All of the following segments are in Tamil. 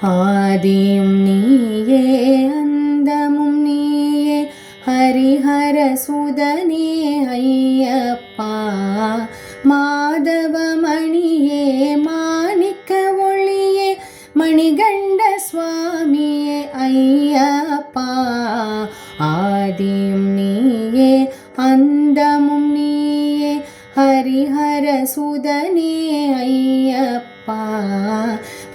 ஆதியும் நீயே அந்தமும் நீயே ஹரிஹர சுதனே ஐயப்பா. மாதவமணியே மாணிக்க ஒளியே மணிகண்ட சுவாமியே ஐயப்பா. ஆதியும் நீயே அந்தமும் நீயே ஹரிஹர சுதனே ஐயப்பா.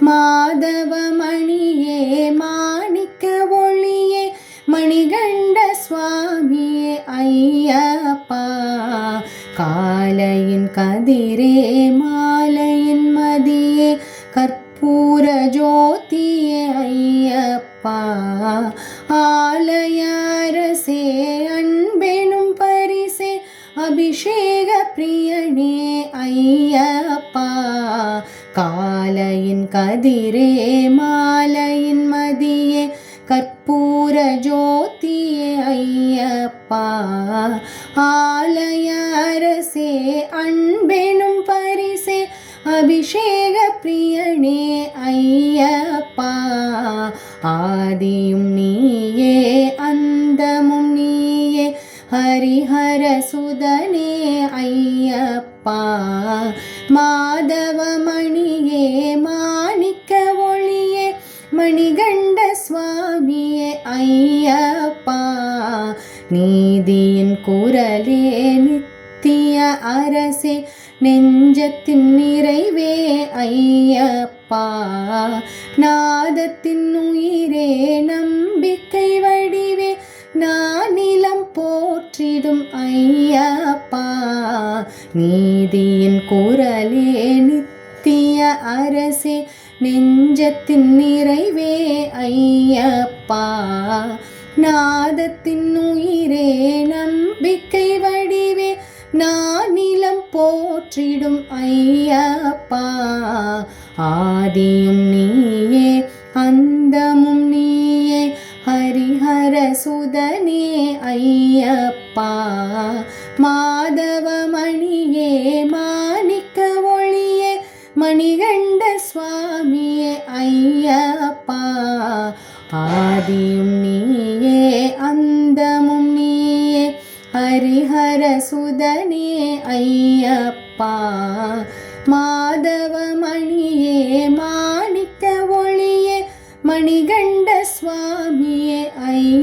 மாதவமணியே மாணிக்க ஒளியே மணிகண்ட சுவாமியே ஐயப்பா. காலையின் கதிரே மாலையின் மதியே கற்பூர ஜோதியே ஐயப்பா. ஆலய அரசே அன்பெனும் பரிசே அபிஷேக பிரியனே ஐயப்பா. காலையின் கதிரே மாலையின் மதியே கற்பூர ஜோதியே ஐயப்பா. ஆலய அரசே அன்பெனும் பரிசே அபிஷேக பிரியனே ஐயப்பா. ஆதியும் நீயே அந்தமும் நீயே ஹரிஹர சுதனே ஐயப்பா. மாதவமணியே மாணிக்க ஒளியே மணிகண்ட சுவாமியே ஐயப்பா. நீதியின் குரலே நித்திய அரசே நெஞ்சத்தின் நிறைவே ஐயப்பா. நாதத்தின் உயிரே நம்பிக்கை வடிவே நானிலம் போற்றிடும் ஐயப்பா. நீதியின் குரலே நித்திய அரசே நெஞ்சத்தின் நிறைவே ஐயப்பா. நாதத்தின் உயிரே நம்பிக்கை வடிவே நானிலம் போற்றிடும் ஐயப்பா. ஆதியும் நீயே அந்தமும் நீயே ஹரிஹர சுதனே ஐயப்பா. மாதவமணியே மாணிக்க ஒளியே மணிகண்ட சுவாமியே ஐயப்பா. ஆதியும் நீயே அந்தமும் நீயே ஹரிஹர சுதனே ஐயப்பா. மாதவமணியே மாணிக்க ஒளியே மணிகண்ட சுவாமியே ஐயப்பா.